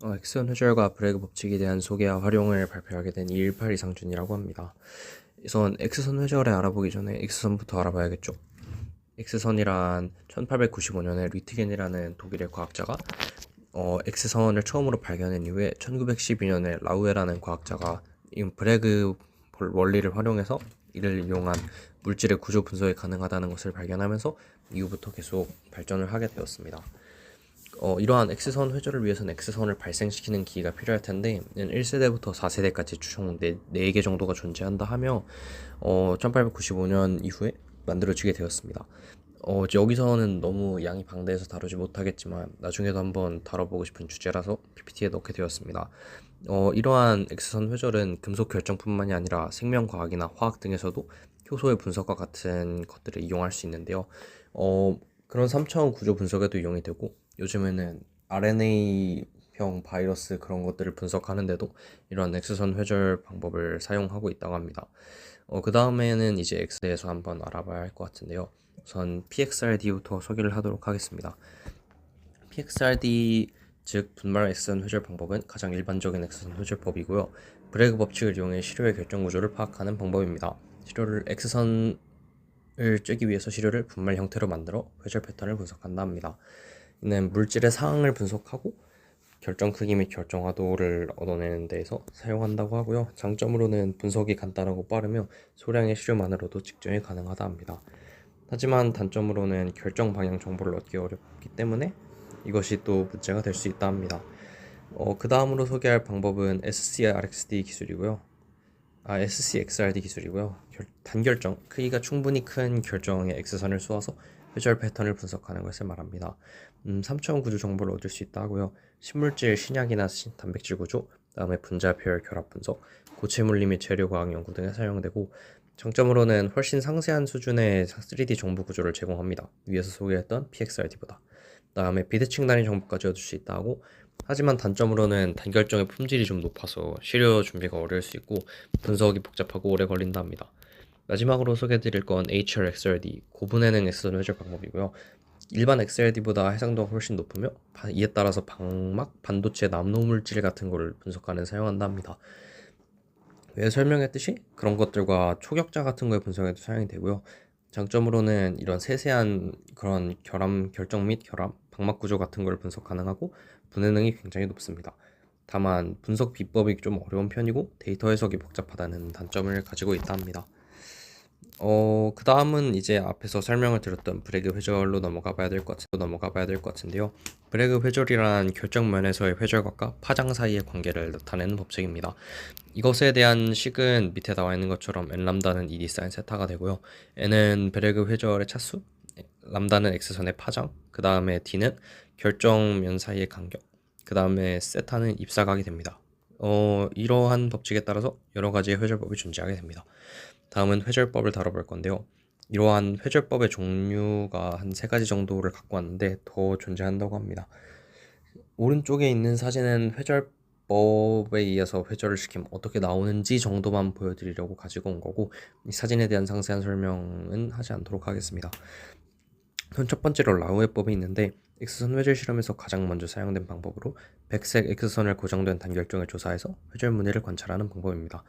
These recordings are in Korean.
엑스선 회절과 브래그 법칙에 대한 소개와 활용을 발표하게 된 218 이상준이라고 합니다. 우선 X선 회절에 알아보기 전에 X선부터 알아봐야겠죠. X선이란 1895년에 리트겐이라는 독일의 과학자가 X선을 처음으로 발견한 이후에 1912년에 라우에라는 과학자가 이 브래그 원리를 활용해서 이를 이용한 물질의 구조 분석이 가능하다는 것을 발견하면서 이후부터 계속 발전을 하게 되었습니다. 이러한 X선 회절을 위해서는 X선을 발생시키는 기기가 필요할 텐데 1세대부터 4세대까지 총 4개 정도가 존재한다 하며 1895년 이후에 만들어지게 되었습니다. 여기서는 너무 양이 방대해서 다루지 못하겠지만 나중에도 한번 다뤄보고 싶은 주제라서 PPT에 넣게 되었습니다. 이러한 X선 회절은 금속 결정뿐만이 아니라 생명과학이나 화학 등에서도 효소의 분석과 같은 것들을 이용할 수 있는데요. 그런 3차원 구조 분석에도 이용이 되고 요즘에는 RNA형 바이러스 그런 것들을 분석하는데도 이런 X선 회절 방법을 사용하고 있다고 합니다. 그 다음에는 이제 X에서 한번 알아봐야 할 것 같은데요. 우선 PXRD부터 소개를 하도록 하겠습니다. PXRD 즉 분말 X선 회절 방법은 가장 일반적인 X선 회절법이고요. 브래그 법칙을 이용해 시료의 결정 구조를 파악하는 방법입니다. 시료를 X선을 쬐기 위해서 시료를 분말 형태로 만들어 회절 패턴을 분석한다 합니다. 이는 물질의 상황을 분석하고 결정 크기 및 결정 하도를 얻어내는 데에서 사용한다고 하고요. 장점으로는 분석이 간단하고 빠르며 소량의 시료만으로도 측정이 가능하다 합니다. 하지만 단점으로는 결정 방향 정보를 얻기 어렵기 때문에 이것이 또 문제가 될 수 있다 합니다. 그 다음으로 소개할 방법은 SCRXD 기술이고요. SCXRD 기술이고요. 단결정, 크기가 충분히 큰 결정의 X선을 쏘아서 회절 패턴을 분석하는 것을 말합니다. 3차원 구조 정보를 얻을 수 있다 하고요. 신물질, 신약이나 단백질 구조, 다음에 분자별 결합 분석, 고체 물리 및 재료과학 연구 등에 사용되고 장점으로는 훨씬 상세한 수준의 3D 정보 구조를 제공합니다. 위에서 소개했던 PXRD보다. 다음에 비대칭 단위 정보까지 얻을 수 있다 하고 하지만 단점으로는 단결정의 품질이 좀 높아서 시료 준비가 어려울 수 있고 분석이 복잡하고 오래 걸린다 합니다. 마지막으로 소개해드릴 건 HRXRD, 고분해능 X선 회절 방법이고요. 일반 XRD보다 해상도가 훨씬 높으며 이에 따라서 방막, 반도체, 남노물질 같은 거를 분석하는 사용한다 합니다. 왜 설명했듯이 그런 것들과 초격자 같은 거의 분석에도 사용이 되고요. 장점으로는 이런 세세한 그런 결정 및 결합, 방막 구조 같은 걸 분석 가능하고 분해능이 굉장히 높습니다. 다만 분석 비법이 좀 어려운 편이고 데이터 해석이 복잡하다는 단점을 가지고 있다 합니다. 그 다음은 이제 앞에서 설명을 드렸던 브래그 회절로 넘어가 봐야 될 것 같은데요. 브래그 회절이란 결정면에서의 회절각과 파장 사이의 관계를 나타내는 법칙입니다. 이것에 대한 식은 밑에 나와 있는 것처럼 n람다는 ED 사인 세타가 되고요. n은 브래그 회절의 차수, 람다는 X선의 파장, 그 다음에 D는 결정면 사이의 간격, 그 다음에 세타는 입사각이 됩니다. 이러한 법칙에 따라서 여러 가지의 회절법이 존재하게 됩니다. 다음은 회절법을 다뤄볼 건데요. 이러한 회절법의 종류가 한 3가지 정도를 갖고 왔는데 더 존재한다고 합니다. 오른쪽에 있는 사진은 회절법에 의해서 회절을 시키면 어떻게 나오는지 정도만 보여드리려고 가지고 온 거고 이 사진에 대한 상세한 설명은 하지 않도록 하겠습니다. 첫 번째로 라우에법이 있는데 X선 회절 실험에서 가장 먼저 사용된 방법으로 백색 X선을 고정된 단결정을 조사해서 회절 무늬를 관찰하는 방법입니다.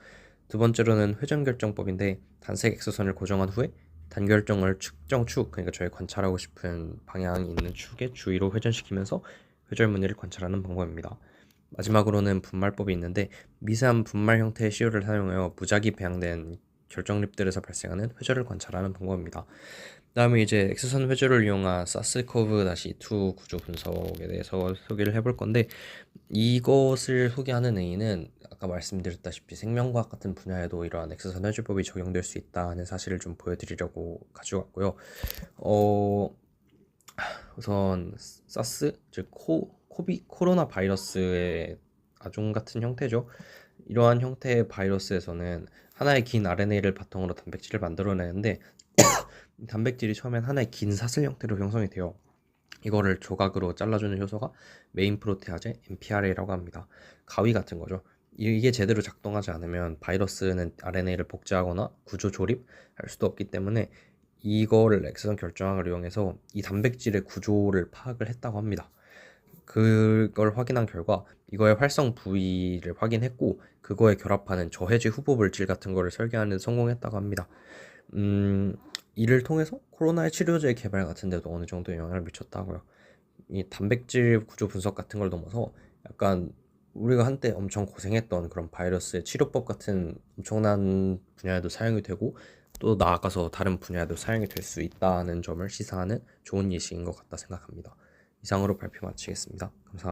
두 번째로는 회전결정법인데 단색 X선을 고정한 후에 단결정을 측정 축, 그러니까 저희 관찰하고 싶은 방향이 있는 축의 주위로 회전시키면서 회절 무늬를 관찰하는 방법입니다. 마지막으로는 분말법이 있는데 미세한 분말 형태의 시료를 사용하여 무작위 배양된 결정립들에서 발생하는 회절을 관찰하는 방법입니다. 다음에 이제 X선 회절을 이용한 사스코브-2 구조 분석에 대해서 소개를 해볼 건데 이것을 소개하는 의의는 아까 말씀드렸다시피 생명과학 같은 분야에도 이러한 X선 회절법이 적용될 수 있다는 사실을 좀 보여드리려고 가져왔고요. 우선 사스 즉 코로나 바이러스의 아종 같은 형태죠. 이러한 형태의 바이러스에서는 하나의 긴 RNA를 바탕으로 단백질을 만들어내는데 단백질이 처음엔 하나의 긴 사슬 형태로 형성이 돼요. 이거를 조각으로 잘라주는 효소가 메인 프로테아제 MPRA라고 합니다. 가위 같은 거죠. 이게 제대로 작동하지 않으면 바이러스는 RNA를 복제하거나 구조 조립할 수도 없기 때문에 이거를 X선 결정학을 이용해서 이 단백질의 구조를 파악을 했다고 합니다. 그걸 확인한 결과 이거의 활성 부위를 확인했고 그거에 결합하는 저해지 후보 물질 같은 거를 설계하는 데 성공했다고 합니다. 음, 이를 통해서 코로나의 치료제 개발 같은 데도 어느 정도 영향을 미쳤다고요. 이 단백질 구조 분석 같은 걸 넘어서 약간 우리가 한때 엄청 고생했던 그런 바이러스의 치료법 같은 엄청난 분야에도 사용이 되고 또 나아가서 다른 분야에도 사용이 될 수 있다는 점을 시사하는 좋은 예시인 것 같다 생각합니다. 이상으로 발표 마치겠습니다. 감사합니다.